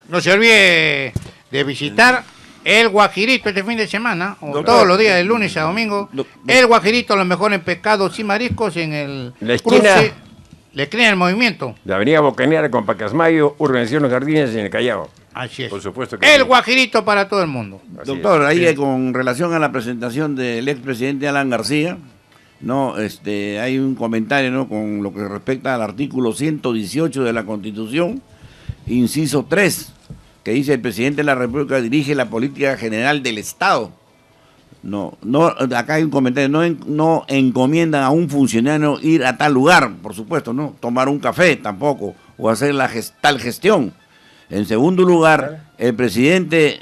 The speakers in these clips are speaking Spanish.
No se olvide de visitar El Guajirito este fin de semana, o Doctor, todos los días, de lunes a domingo. El Guajirito, los mejores pescados y mariscos en el La esquina. cruce, la esquina del movimiento. La avenida Bocanera con Pacasmayo, Urbanización Los Jardines en el Callao. Así es. Por supuesto que El sí. Guajirito para todo el mundo. Así Doctor, es. ahí Sí. con relación a la presentación del expresidente Alan García, no, hay un comentario, ¿no?, con lo que respecta al artículo 118 de la Constitución, inciso 3, que dice: el presidente de la República dirige la política general del Estado. No, acá hay un comentario: no encomiendan a un funcionario ir a tal lugar, por supuesto, no tomar un café tampoco, o hacer tal gestión. En segundo lugar, el presidente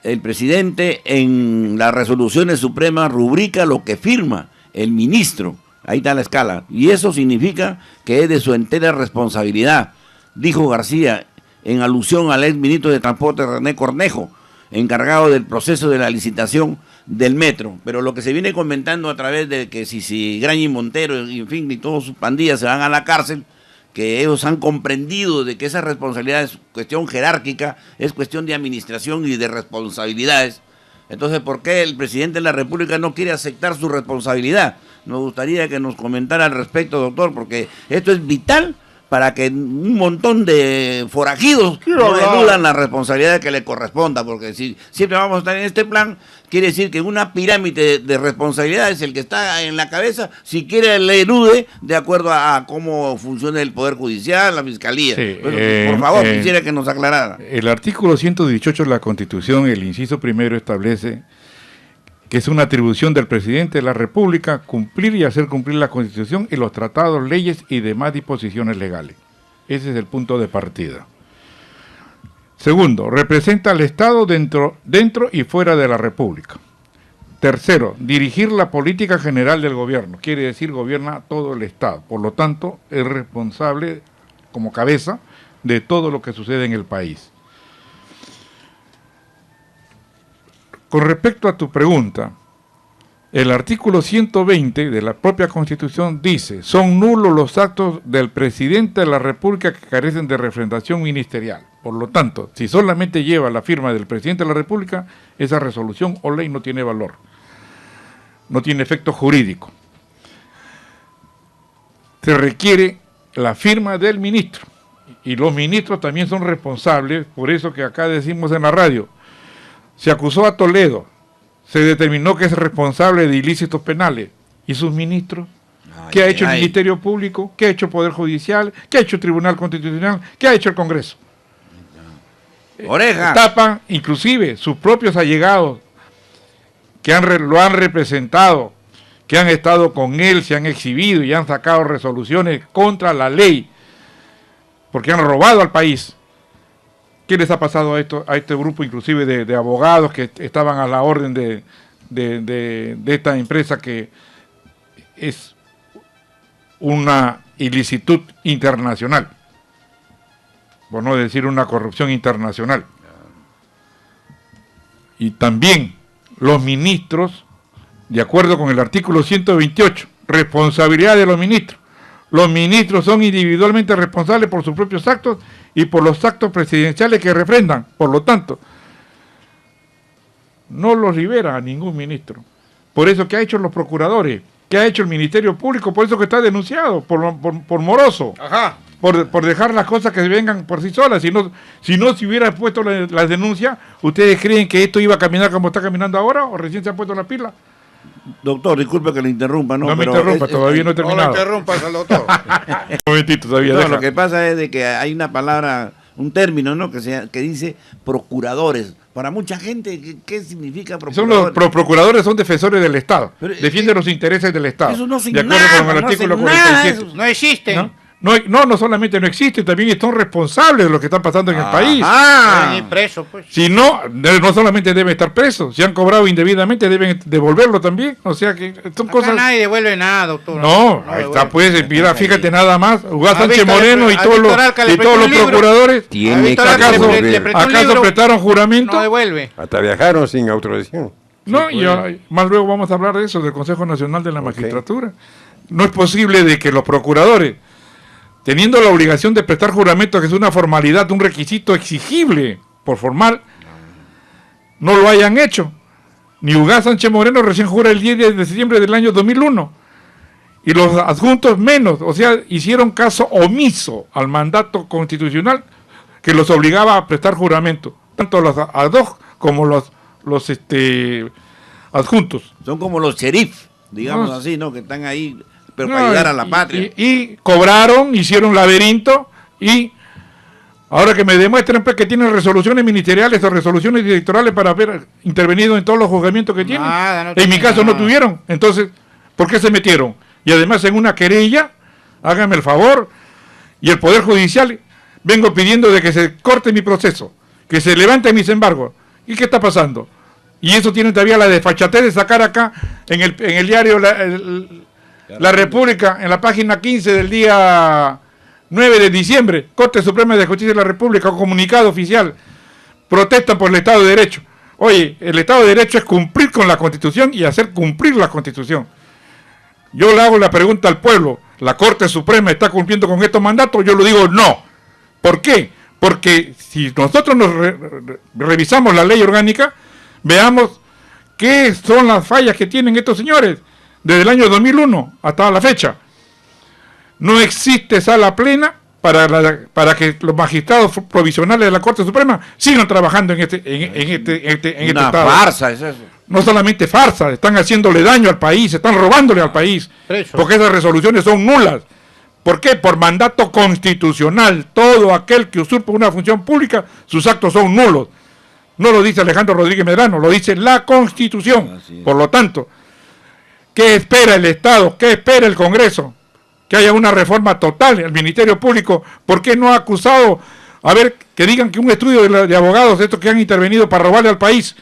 en las resoluciones supremas rubrica lo que firma el ministro. Ahí está la escala. Y eso significa que es de su entera responsabilidad, dijo García, en alusión al ex ministro de Transporte René Cornejo, encargado del proceso de la licitación del metro. Pero lo que se viene comentando a través de que si Graña y Montero, en fin, y todas sus pandillas se van a la cárcel, que ellos han comprendido de que esa responsabilidad es cuestión jerárquica, es cuestión de administración y de responsabilidades. Entonces, ¿por qué el presidente de la República no quiere aceptar su responsabilidad? Nos gustaría que nos comentara al respecto, doctor, porque esto es vital para que un montón de forajidos no eludan la responsabilidad que le corresponda, porque si siempre vamos a estar en este plan, quiere decir que una pirámide de responsabilidades, el que está en la cabeza, si quiere le elude de acuerdo a cómo funciona el Poder Judicial, la Fiscalía. Sí, Por favor, quisiera que nos aclarara. El artículo 118 de la Constitución, el inciso primero, establece que es una atribución del presidente de la República cumplir y hacer cumplir la Constitución y los tratados, leyes y demás disposiciones legales. Ese es el punto de partida. Segundo, representa al Estado dentro y fuera de la República. Tercero, dirigir la política general del gobierno, quiere decir gobierna todo el Estado. Por lo tanto, es responsable como cabeza de todo lo que sucede en el país. Con respecto a tu pregunta, el artículo 120 de la propia Constitución dice: son nulos los actos del presidente de la República que carecen de refrendación ministerial. Por lo tanto, si solamente lleva la firma del presidente de la República, esa resolución o ley no tiene valor, no tiene efecto jurídico. Se requiere la firma del ministro, y los ministros también son responsables. Por eso que acá decimos en la radio, se acusó a Toledo, se determinó que es responsable de ilícitos penales. ¿Y sus ministros? ¿Qué ha hecho el Ministerio Público? ¿Qué ha hecho el Poder Judicial? ¿Qué ha hecho el Tribunal Constitucional? ¿Qué ha hecho el Congreso? Oreja. Tapan inclusive sus propios allegados que lo han representado, que han estado con él, se han exhibido y han sacado resoluciones contra la ley, porque han robado al país. ¿Qué les ha pasado a este grupo inclusive de abogados que estaban a la orden de esta empresa que es una ilicitud internacional, por no decir una corrupción internacional? Y también los ministros, de acuerdo con el artículo 128, responsabilidad de los ministros. Los ministros son individualmente responsables por sus propios actos y por los actos presidenciales que refrendan. Por lo tanto, no los libera a ningún ministro. Por eso, ¿qué ha hecho los procuradores? ¿Qué ha hecho el Ministerio Público? Por eso que está denunciado, por moroso. Ajá. Por dejar las cosas que vengan por sí solas. Si no se hubiera puesto las denuncias, ¿ustedes creen que esto iba a caminar como está caminando ahora o recién se ha puesto la pila? Doctor, disculpe que le interrumpa, ¿no? No me interrumpa, todavía no he terminado. No lo interrumpas al doctor. Un momentito, todavía No, deja. lo que pasa es de que hay una palabra, un término, ¿no?, que dice procuradores. Para mucha gente, ¿qué significa procuradores? Los procuradores son defensores del Estado, Pero, defienden los intereses del Estado. Eso no de significa acuerdo con nada, el no artículo hace nada 47. eso. No existen. No solamente no existen, también son responsables de lo que está pasando en el país. Ni preso, pues. Si no solamente deben estar presos, si han cobrado indebidamente deben devolverlo también. O sea que son Acá cosas... nadie devuelve nada, doctor. No, ahí devuelve. está, pues, mira, fíjate nada más, Ugás A Sánchez Víctor Moreno y a todos Víctor Arca le prestó un libro. procuradores, Tiene Víctor que Arca ¿acaso, devolver. le prestó un ¿acaso libro? prestaron juramento? No devuelve. Hasta viajaron sin autorización. No, y más luego vamos a hablar de eso, del Consejo Nacional de la Magistratura. No es posible de que los procuradores teniendo la obligación de prestar juramento, que es una formalidad, un requisito exigible por formal, no lo hayan hecho. Ni Ugaz Sánchez Moreno recién jura el 10 de diciembre del año 2001. Y los adjuntos menos, o sea, hicieron caso omiso al mandato constitucional que los obligaba a prestar juramento, tanto los ad hoc como los adjuntos. Son como los sheriff, digamos así, ¿no? Que están ahí, pero para ayudar a la patria. Y cobraron, hicieron laberinto, y ahora que me demuestren pues, que tienen resoluciones ministeriales o resoluciones directorales para haber intervenido en todos los juzgamientos que tienen. En mi caso no tuvieron. Entonces, ¿por qué se metieron? Y además en una querella, háganme el favor, y el Poder Judicial, vengo pidiendo de que se corte mi proceso, que se levanten mis embargos. ¿Y qué está pasando? Y eso tiene todavía la desfachatez de sacar acá en el diario La República, en la página 15 del día 9 de diciembre, Corte Suprema de Justicia de la República, comunicado oficial, protestan por el Estado de Derecho. Oye, el Estado de Derecho es cumplir con la Constitución y hacer cumplir la Constitución. Yo le hago la pregunta al pueblo, ¿la Corte Suprema está cumpliendo con estos mandatos? Yo lo digo no. ¿Por qué? Porque si nosotros nos revisamos la ley orgánica, veamos qué son las fallas que tienen estos señores desde el año 2001 hasta la fecha. No existe sala plena para que los magistrados provisionales de la Corte Suprema sigan trabajando en este Una estado. farsa es eso. No solamente farsa, están haciéndole daño al país, están robándole al país, porque esas resoluciones son nulas. ¿Por qué? Por mandato constitucional. Todo aquel que usurpa una función pública, sus actos son nulos. No lo dice Alejandro Rodríguez Medrano, lo dice la Constitución. Por lo tanto, ¿qué espera el Estado? ¿Qué espera el Congreso? Que haya una reforma total. El Ministerio Público, ¿por qué no ha acusado? A ver, que digan que un estudio de abogados, estos que han intervenido para robarle al país,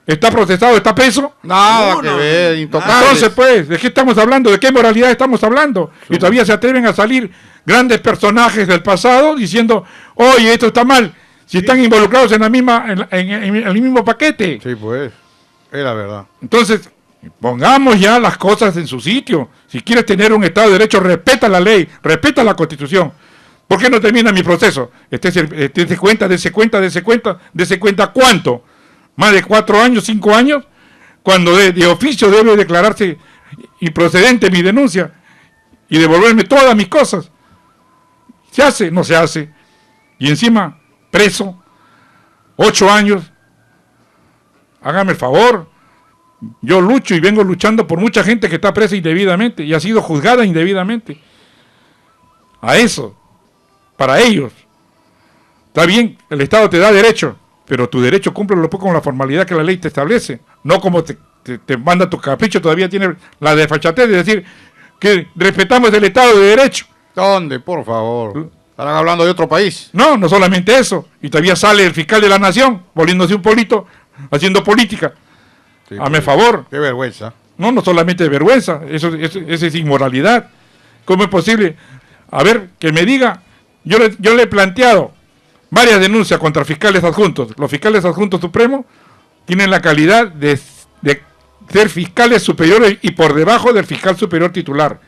¿está procesado, está preso? Nada que ver, intocable. Entonces, pues, ¿de qué estamos hablando? ¿De qué moralidad estamos hablando? Y todavía se atreven a salir grandes personajes del pasado diciendo, oye, esto está mal, si están involucrados en el mismo paquete. Sí, pues, es la verdad. Entonces, pongamos ya las cosas en su sitio. Si quieres tener un Estado de Derecho, respeta la ley, respeta la Constitución. ¿Por qué no termina mi proceso? Dese cuenta, ¿cuánto? ¿Más de 4 años, 5 años? Cuando de oficio debe declararse improcedente mi denuncia y devolverme todas mis cosas. ¿Se hace? No se hace. Y encima, preso, 8 años. Hágame el favor. Yo lucho y vengo luchando por mucha gente que está presa indebidamente y ha sido juzgada indebidamente. A eso, para ellos. Está bien, el Estado te da derecho, pero tu derecho cúmplelo con la formalidad que la ley te establece. No como te manda tu capricho, todavía tiene la desfachatez de decir que respetamos el Estado de Derecho. ¿Dónde? Por favor. Estarán hablando de otro país. No, no solamente eso. Y todavía sale el fiscal de la nación, volviéndose un polito, haciendo política. Sí, hazme favor. Qué vergüenza. No solamente vergüenza, eso es inmoralidad. ¿Cómo es posible? A ver, que me diga, yo le he planteado varias denuncias contra fiscales adjuntos. Los fiscales adjuntos supremos tienen la calidad de ser fiscales superiores y por debajo del fiscal superior titular.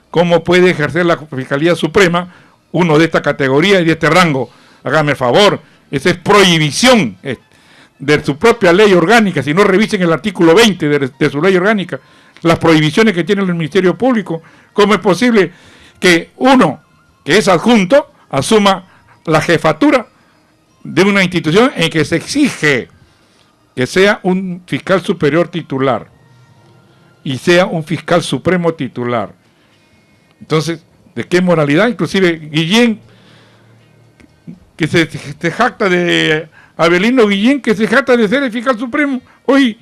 ¿Cómo puede ejercer la Fiscalía Suprema uno de esta categoría y de este rango? Hágame el favor, esa es prohibición de su propia ley orgánica. Si no, revisen el artículo 20 de su ley orgánica, las prohibiciones que tiene el Ministerio Público. ¿Cómo es posible que uno que es adjunto asuma la jefatura de una institución en que se exige que sea un fiscal superior titular y sea un fiscal supremo titular? Entonces, ¿de qué moralidad? Inclusive Guillén, que se jacta de Abelino Guillén, que se jacta de ser el fiscal supremo. Hoy,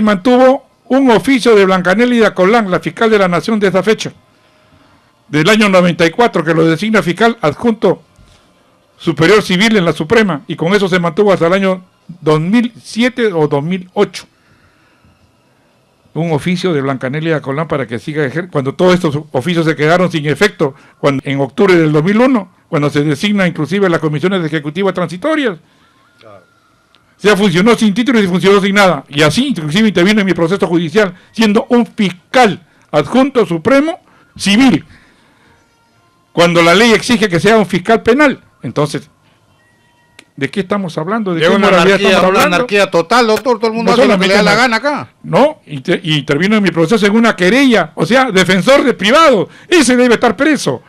mantuvo un oficio de Blancanélida Colán, la fiscal de la Nación de esa fecha, del año 94, que lo designa fiscal adjunto superior civil en la Suprema, y con eso se mantuvo hasta el año 2007 o 2008. Un oficio de Blancanélida Colán para que siga cuando todos estos oficios se quedaron sin efecto, cuando en octubre del 2001, cuando se designa inclusive las comisiones ejecutivas transitorias. Claro. O sea, funcionó sin título y funcionó sin nada. Y así inclusive intervino en mi proceso judicial, siendo un fiscal adjunto supremo civil. cuando la ley exige que sea un fiscal penal. Entonces, ¿de qué estamos hablando? ¿De Es qué una moralidad anarquía, estamos una hablando? anarquía total, doctor. Todo el mundo No hace lo que solamente le da la una- gana acá. No, y intervino en mi proceso en una querella, o sea, defensor de privado. Ese debe estar preso.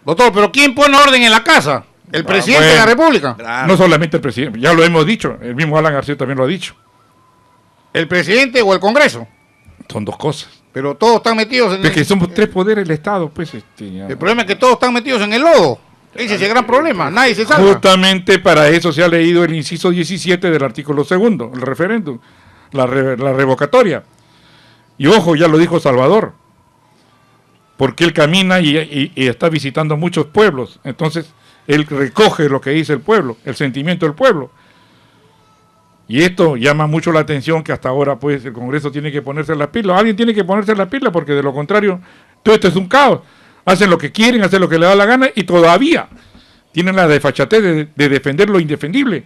Doctor, pero ¿quién pone orden en la casa? El presidente de la bueno. República. Claro. No solamente el presidente, ya lo hemos dicho, el mismo Alan García también lo ha dicho. ¿El presidente o el Congreso? Son dos cosas. Pero todos están metidos en Es que somos tres poderes del Estado, pues. Ya. El problema es que todos están metidos en el lodo. Ese es el gran problema. Nadie se salva. Justamente para eso se ha leído el inciso 17 del artículo 2, el referéndum, la revocatoria. Y ojo, ya lo dijo Salvador, porque él camina y está visitando muchos pueblos. Entonces, él recoge lo que dice el pueblo, el sentimiento del pueblo. Y esto llama mucho la atención, que hasta ahora pues el Congreso tiene que ponerse las pilas. Alguien tiene que ponerse las pilas, porque de lo contrario, todo esto es un caos. Hacen lo que quieren, hacen lo que les da la gana, y todavía tienen la desfachatez de defender lo indefendible.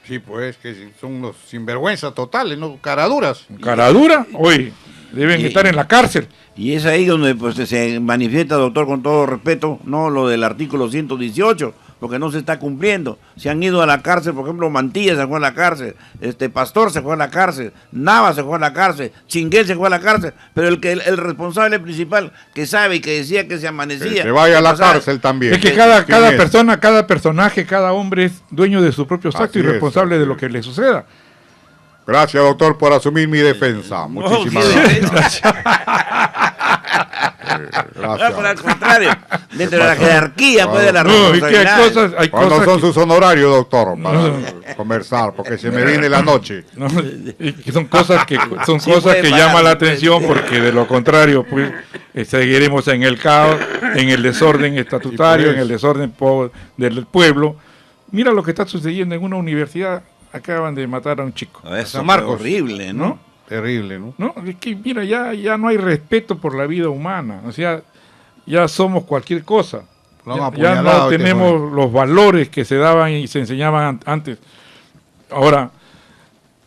Sí, pues, que son unos sinvergüenzas totales, ¿no? Caraduras. Cara dura, hoy deben estar en la cárcel. Y es ahí donde pues, se manifiesta, doctor, con todo respeto, no lo del artículo 118, porque no se está cumpliendo. Se han ido a la cárcel, por ejemplo, Mantilla se fue a la cárcel, Pastor se fue a la cárcel, Nava se fue a la cárcel, Chinguel se fue a la cárcel, pero el responsable principal que sabe y que decía que se amanecía... Que vaya a la pasaba- cárcel también. Es que ¿Quién cada es? persona, cada personaje, cada hombre es dueño de sus propios actos Así y es, responsable así de lo es. que le suceda. Gracias, doctor, por asumir mi defensa. Muchísimas sí, gracias. No, por al Gracias. contrario, dentro de la jerarquía pues, de la No, es que hay responsabilidad. cosas, hay ¿Cuándo cosas son que, sus honorarios, doctor? Para conversar, porque se me viene la noche. no, y que son cosas que son Sí cosas puede que parar, llaman la pues. atención, porque de lo contrario pues seguiremos en el caos, en el desorden estatutario, Sí, pues. en el desorden del pueblo. Mira lo que está sucediendo en una universidad. Acaban de matar a un chico, Eso San Marcos. fue horrible, ¿no? ¿no? Terrible, ¿no? ¿No? Es que mira, ya no hay respeto por la vida humana, o sea, ya somos cualquier cosa. Lo han Ya apuñalado no este tenemos los valores que se daban y se enseñaban antes. Ahora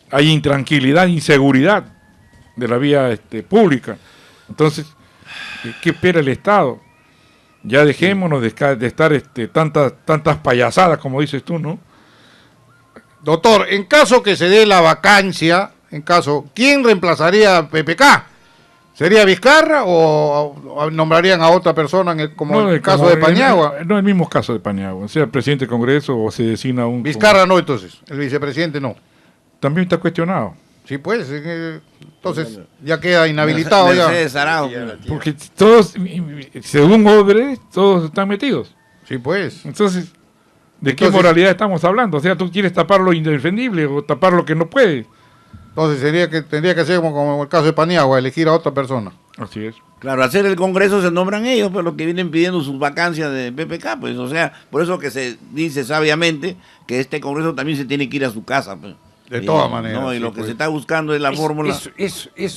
hay intranquilidad, inseguridad de la vía pública. Entonces, ¿qué espera el Estado? Ya dejémonos de estar tantas payasadas, como dices tú, ¿no? Doctor, en caso que se dé la vacancia, ¿quién reemplazaría a PPK? ¿Sería Vizcarra o nombrarían a otra persona como el caso de Paniagua? No, el mismo caso de Paniagua. Sea el presidente del Congreso o se designa un... Vizcarra no, entonces. El vicepresidente no. También está cuestionado. Sí, pues. Entonces ya queda inhabilitado ya. Mercedes Araujo. Porque todos, según Odebrecht, todos están metidos. Sí, pues. Entonces, ¿de qué Entonces- moralidad estamos hablando? O sea, tú quieres tapar lo indefendible o tapar lo que no puede. Entonces tendría que ser como el caso de Paniagua, elegir a otra persona. Así es. Claro, al hacer el Congreso se nombran ellos, pero los que vienen pidiendo sus vacancias de PPK, pues, o sea, por eso que se dice sabiamente que este Congreso también se tiene que ir a su casa, pues. De todas maneras, No, y sí, lo que pues. se está buscando es la fórmula,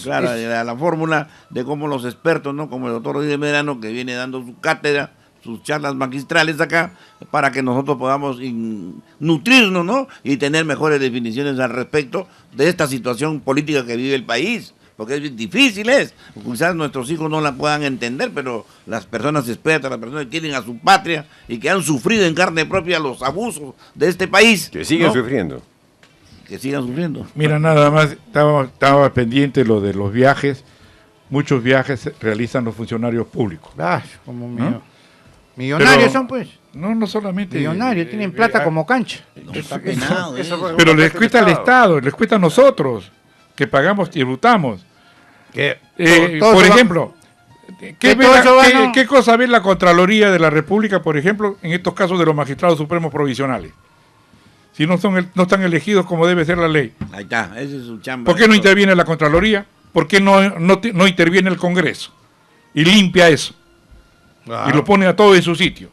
claro, la fórmula de cómo los expertos, ¿no? Como el doctor Rodríguez Medrano, que viene dando su cátedra, sus charlas magistrales acá, para que nosotros podamos nutrirnos, ¿no? Y tener mejores definiciones al respecto de esta situación política que vive el país. Porque es difícil, quizás nuestros hijos no la puedan entender, pero las personas expertas, las personas que quieren a su patria y que han sufrido en carne propia los abusos de este país, Que siguen ¿no? sufriendo. Que sigan sufriendo. Mira, nada más, estaba pendiente lo de los viajes. Muchos viajes se realizan los funcionarios públicos. Ay, como ¿No? millonarios Pero- son, pues. No solamente... Millonarios, tienen plata como cancha. Está penado, Pero les cuesta al Estado, les cuesta a nosotros, que pagamos y tributamos. Todo Por eso va- ejemplo, que todo eso va, ¿no? ¿qué cosa ve la Contraloría de la República, por ejemplo, en estos casos de los magistrados supremos provisionales? Si no están elegidos como debe ser la ley. Ahí está, ese es su chamba. ¿Por qué no interviene la Contraloría? ¿Por qué no interviene el Congreso? Y limpia eso. Claro. Y lo pone a todo en su sitio.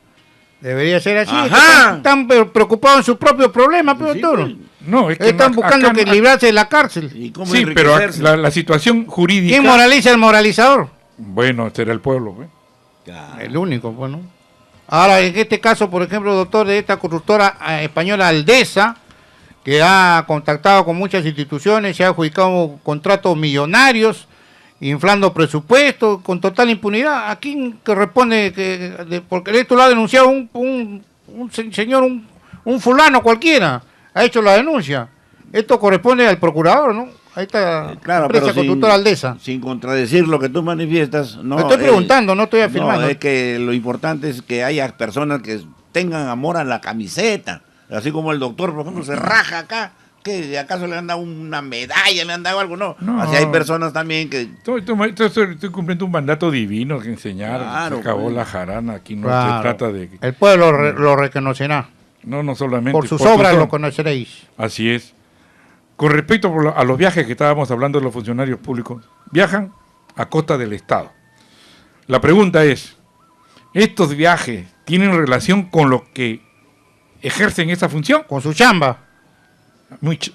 Debería ser así. Ajá. Están preocupados en sus propios problemas, pero Sí, todo. pues. No, es que Están buscando acá que no- librarse de la cárcel. ¿Y cómo Sí, pero enriquecerse? la situación jurídica... ¿Quién moraliza el moralizador? Bueno, será el pueblo. ¿eh? Claro. El único, bueno. Ahora, en este caso, por ejemplo, doctor, de esta constructora española Aldesa, que ha contactado con muchas instituciones, se ha adjudicado contratos millonarios inflando presupuestos con total impunidad. ¿A quién que responde? Porque esto lo ha denunciado un señor, un fulano cualquiera, ha hecho la denuncia. Esto corresponde al procurador, ¿no? Ahí está claro, empresa pero constructora Aldesa. Sin contradecir lo que tú manifiestas, no. Me estoy preguntando, no estoy afirmando. No, es que lo importante es que haya personas que tengan amor a la camiseta, así como el doctor, por ejemplo, se raja acá, que acaso le han dado una medalla, le han dado algo, no. Así hay personas también que... Estoy cumpliendo un mandato divino que enseñar, Claro, se acabó pues. la jarana, aquí no Claro. se trata de... El pueblo lo reconocerá. No solamente... Por sus obras lo conoceréis. Así es. Con respecto a los viajes que estábamos hablando de los funcionarios públicos, viajan a costa del Estado. La pregunta es, ¿estos viajes tienen relación con los que ejercen esa función? Con su chamba.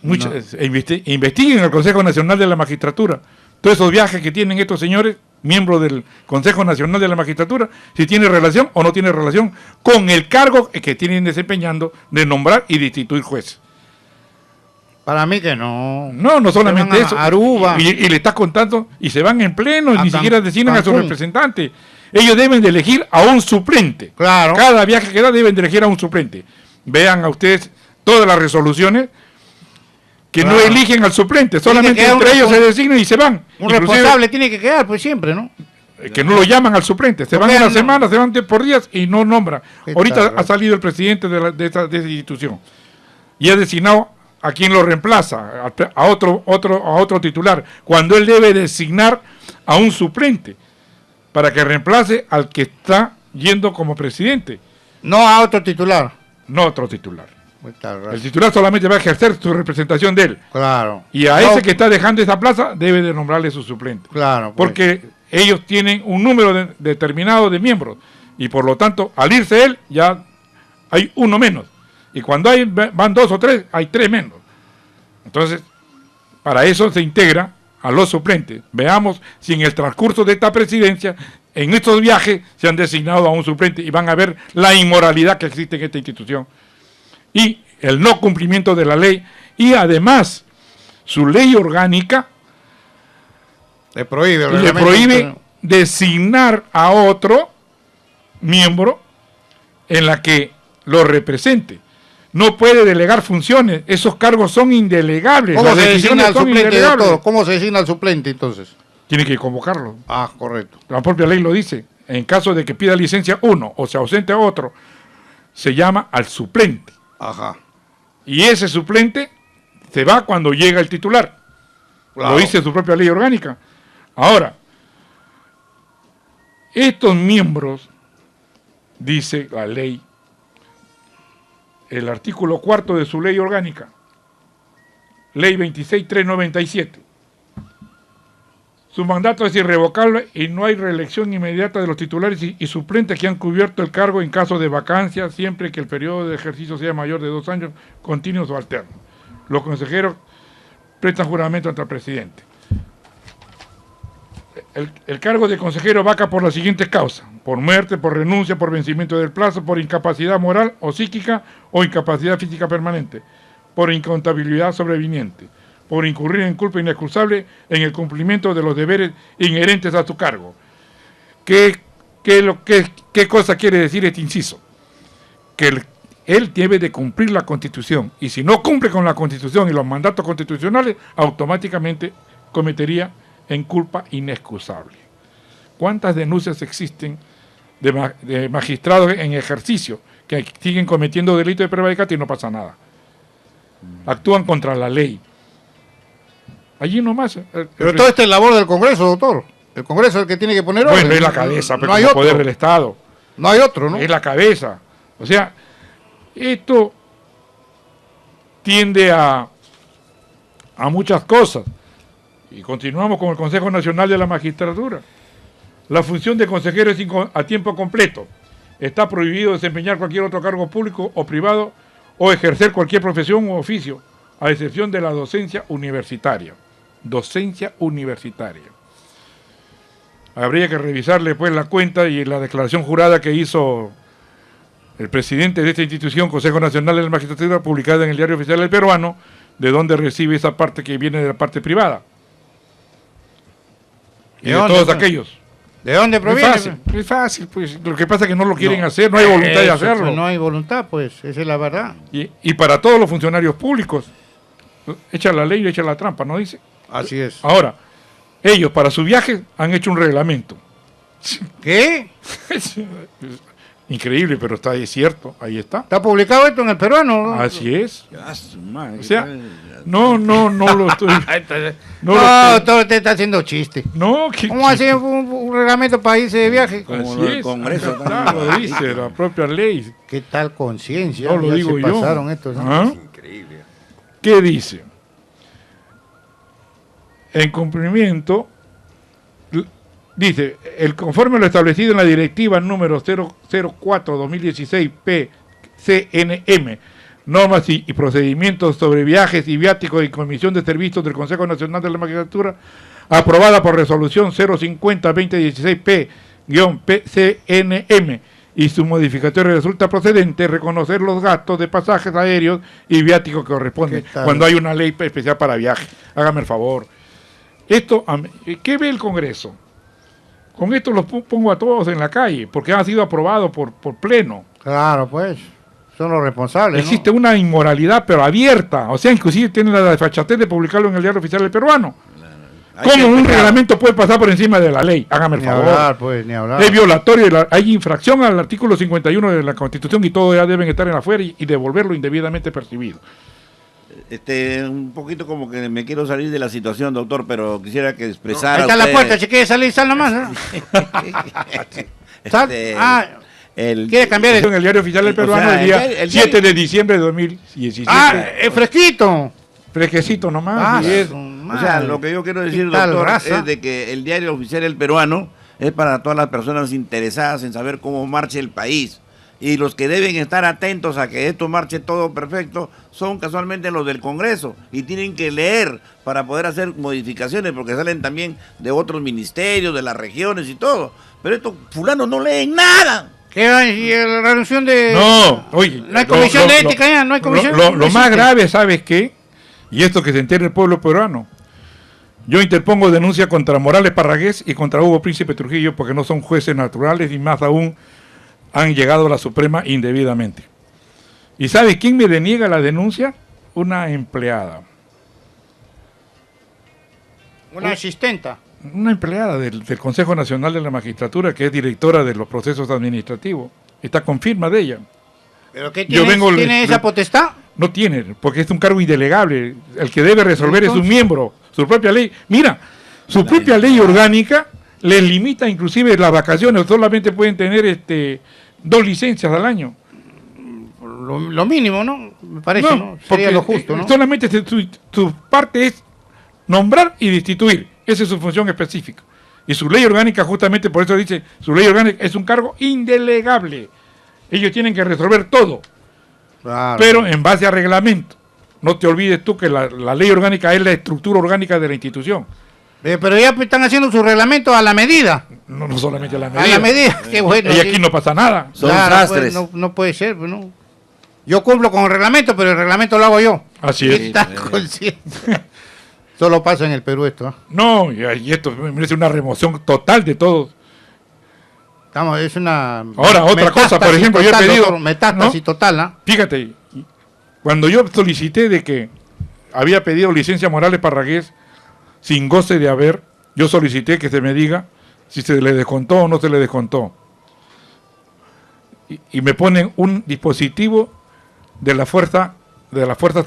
Investiguen el Consejo Nacional de la Magistratura. Todos esos viajes que tienen estos señores, miembros del Consejo Nacional de la Magistratura, si tiene relación o no tiene relación con el cargo que tienen desempeñando de nombrar y destituir jueces. Para mí que no. No solamente eso. Aruba. Y le estás contando, y se van en pleno, y ni siquiera designan a su Cancún. representante. Ellos deben de elegir a un suplente. Claro. Cada viaje que da deben de elegir a un suplente. Vean a ustedes todas las resoluciones que no eligen al suplente, solamente entre ellos se designan y se van. Un responsable tiene que quedar, pues siempre, ¿no? Que no lo llaman al suplente, se van una semana, se van por días y no nombran. Ahorita ha salido el presidente de esa institución y ha designado a quien lo reemplaza, a otro titular, cuando él debe designar a un suplente para que reemplace al que está yendo como presidente. No a otro titular. No a otro titular. El titular solamente va a ejercer su representación de él. Claro. Y a ese que está dejando esa plaza debe de nombrarle su suplente. Claro. Pues. Porque ellos tienen un número determinado de miembros y por lo tanto al irse él ya hay uno menos. Y cuando van 2 o 3, hay 3 menos. Entonces, para eso se integra a los suplentes. Veamos si en el transcurso de esta presidencia, en estos viajes, se han designado a un suplente y van a ver la inmoralidad que existe en esta institución. Y el no cumplimiento de la ley. Y además, su ley orgánica le prohíbe designar a otro miembro en la que lo represente. No puede delegar funciones, esos cargos son indelegables. ¿Cómo se designa al suplente, doctor? ¿Cómo se designa al suplente entonces? Tiene que convocarlo. Ah, correcto. La propia ley lo dice. En caso de que pida licencia uno o se ausente a otro, se llama al suplente. Ajá. Y ese suplente se va cuando llega el titular. Claro. Lo dice su propia ley orgánica. Ahora, estos miembros, dice la ley, el artículo 4 de su ley orgánica, ley 26.397. Su mandato es irrevocable y no hay reelección inmediata de los titulares y suplentes que han cubierto el cargo en caso de vacancia, siempre que el periodo de ejercicio sea mayor de 2 años, continuos o alternos. Los consejeros prestan juramento ante el presidente. El cargo de consejero vaca por las siguientes causas: por muerte, por renuncia, por vencimiento del plazo, por incapacidad moral o psíquica o incapacidad física permanente, por incontabilidad sobreviniente, por incurrir en culpa inexcusable en el cumplimiento de los deberes inherentes a su cargo. ¿Qué cosa quiere decir este inciso? Que él debe de cumplir la Constitución, y si no cumple con la Constitución y los mandatos constitucionales, automáticamente cometería en culpa inexcusable. ¿Cuántas denuncias existen de magistrados en ejercicio que siguen cometiendo delitos de prevaricato y no pasa nada? Actúan contra la ley. Allí nomás. Pero todo esto es labor del Congreso, doctor. El Congreso es el que tiene que poner orden. Bueno, es la cabeza, pero no hay como otro poder del Estado. No hay otro, ¿no? Es la cabeza. O sea, esto tiende a muchas cosas. Y continuamos con el Consejo Nacional de la Magistratura. La función de consejero es a tiempo completo. Está prohibido desempeñar cualquier otro cargo público o privado o ejercer cualquier profesión u oficio, a excepción de la docencia universitaria. Docencia universitaria. Habría que revisarle pues la cuenta y la declaración jurada que hizo el presidente de esta institución, Consejo Nacional de la Magistratura, publicada en el Diario Oficial del Peruano, de donde recibe esa parte que viene de la parte privada. y de todos aquellos. ¿De dónde proviene? Es fácil, pues. Lo que pasa es que no lo quieren hacer, no hay voluntad de hacerlo. Pues, no hay voluntad, pues, esa es la verdad. Y para todos los funcionarios públicos, echa la ley y echa la trampa, ¿no dice? Así es. Ahora, ellos para su viaje han hecho un reglamento. ¿Qué? Increíble, pero es cierto, ahí está. ¿Está publicado esto en el peruano? Así es. Ah, su madre, O sea, no lo estoy. No, todo usted está haciendo chiste. No, ¿Cómo hace un reglamento para irse de viaje? Como Así lo del es, Congreso acá también. está, lo dice la propia ley. ¿Qué tal conciencia? No lo Ya digo se yo. pasaron estos, ¿no? ¿Ah? Increíble. ¿Qué dice? En cumplimiento, dice, conforme a lo establecido en la directiva número 004-2016 PCNM, normas y procedimientos sobre viajes y viáticos y comisión de servicios del Consejo Nacional de la Magistratura, aprobada por resolución 050-2016 P-PCNM, y su modificatoria resulta procedente reconocer los gastos de pasajes aéreos y viáticos que corresponden cuando hay una ley especial para viaje. Hágame el favor. Esto, ¿qué ve el Congreso? Con esto los pongo a todos en la calle, porque han sido aprobados por pleno. Claro, pues, son los responsables, Existe una inmoralidad, pero abierta. O sea, inclusive tienen la desfachatez de publicarlo en el Diario Oficial del Peruano. ¿Cómo un reglamento puede pasar por encima de la ley? Hágame el Ni favor. hablar, pues, ni hablar. Es violatorio, hay infracción al artículo 51 de la Constitución y todos ya deben estar en la fuera y devolverlo indebidamente percibido. Un poquito como que me quiero salir de la situación, doctor, pero quisiera que expresara. Ahí está la usted- puerta, si quiere salir, sal nomás, ¿no? Sal. ¿Quiere cambiar En el Diario Oficial del O sea, Peruano el día el 7 de diciembre de 2017. Es fresquito. Fresquecito nomás. y es- O sea, lo que yo quiero decir, ¿Qué tal, doctor, raza? es de que el Diario Oficial del Peruano es para todas las personas interesadas en saber cómo marcha el país. Y los que deben estar atentos a que esto marche todo perfecto son casualmente los del Congreso. Y tienen que leer para poder hacer modificaciones, porque salen también de otros ministerios, de las regiones y todo. Pero estos fulanos no leen nada. ¿Qué va? ¿Y la reducción de...? No, oye. No hay comisión de ética ya, no hay comisión. Lo no más existe. grave, ¿sabes qué? Y esto que se entere el pueblo peruano. Yo interpongo denuncia contra Morales Parragués y contra Hugo Príncipe Trujillo porque no son jueces naturales y más aún han llegado a la Suprema indebidamente. ¿Y sabe quién me deniega la denuncia? Una empleada. Una asistenta. Una empleada del Consejo Nacional de la Magistratura que es directora de los procesos administrativos. Está con firma de ella. ¿Pero qué Yo tiene? vengo- ¿Tiene esa potestad? No tiene, porque es un cargo indelegable. El que debe resolver es un Entonces- miembro, su propia ley. Mira, su propia ley orgánica les limita inclusive las vacaciones. Solamente pueden tener 2 licencias al año. Lo mínimo, ¿no? Me parece, ¿no? Sería porque, lo justo, ¿no? Solamente su parte es nombrar y destituir. Esa es su función específica. Y su ley orgánica, justamente por eso dice, su ley orgánica es un cargo indelegable. Ellos tienen que resolver todo, Claro. pero en base a reglamento. No te olvides tú que la ley orgánica es la estructura orgánica de la institución. Pero ya están haciendo su reglamento a la medida. No solamente a la A medida. la medida. Qué bueno. Y sí. aquí no pasa nada. Son Claro, sastres. pues, no puede ser, pues no. Yo cumplo con el reglamento, pero el reglamento lo hago yo. Así es. ¿Qué tal conciencia? Solo pasa en el Perú esto. ¿Ah? No, y esto merece una remoción total de todo. Es una... Ahora, otra cosa, por metástasis ejemplo, yo he total, pedido- doctor, metástasis ¿no? total, ¿ah? Fíjate, cuando yo solicité de que había pedido licencia Morales Parragués sin goce de haber, yo solicité que se me diga si se le descontó o no se le descontó. Y me ponen un dispositivo de las Fuerzas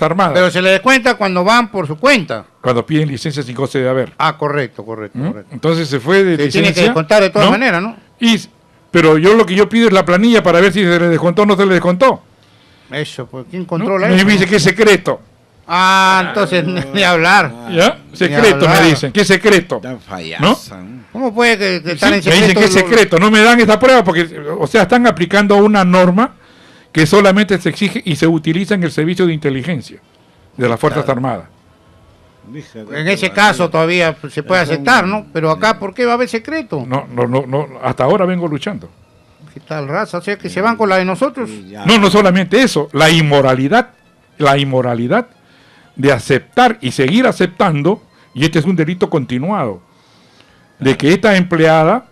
Armadas Pero se le descuenta cuando van por su cuenta. cuando piden licencia sin goce de haber. Ah, correcto. ¿Mm? Entonces se fue de Se licencia. tiene que descontar de todas ¿no? maneras, ¿no? Pero yo lo que yo pido es la planilla para ver si se le descontó o no se le descontó. Eso, pues, ¿quién ¿no? controla Y eso? me dice que es secreto. Ah, entonces ni hablar. ¿Ya? Secreto hablar. me dicen, ¿qué secreto? Tan fallasa. ¿Cómo puede que Sí, están me en dicen secreto? que es secreto, no me dan esa prueba porque, o sea, están aplicando una norma que solamente se exige y se utiliza en el servicio de inteligencia de las Fuerzas Armadas. En ese caso todavía se puede aceptar, ¿no? Pero acá, ¿por qué va a haber secreto? No, hasta ahora vengo luchando. ¿Qué tal raza? O sea, que se van con la de nosotros. No solamente eso, la inmoralidad de aceptar y seguir aceptando, y este es un delito continuado, de que esta empleada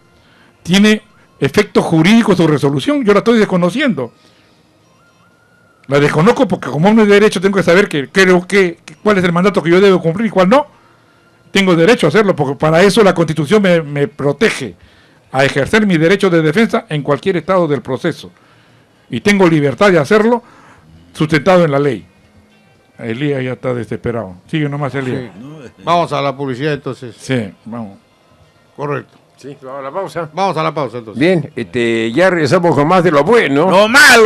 tiene efectos jurídicos su resolución. Yo la estoy desconociendo. La desconozco porque como hombre de derecho tengo que saber cuál es el mandato que yo debo cumplir y cuál no. Tengo derecho a hacerlo porque para eso la Constitución me protege a ejercer mi derecho de defensa en cualquier estado del proceso. Y tengo libertad de hacerlo sustentado en la ley. Elías ya está desesperado. Sigue nomás, Elías. Sí. Vamos a la publicidad entonces. Sí, vamos. Correcto. Sí, vamos a la pausa. Vamos a la pausa entonces. Bien, ya regresamos con más de lo bueno. Lo malo.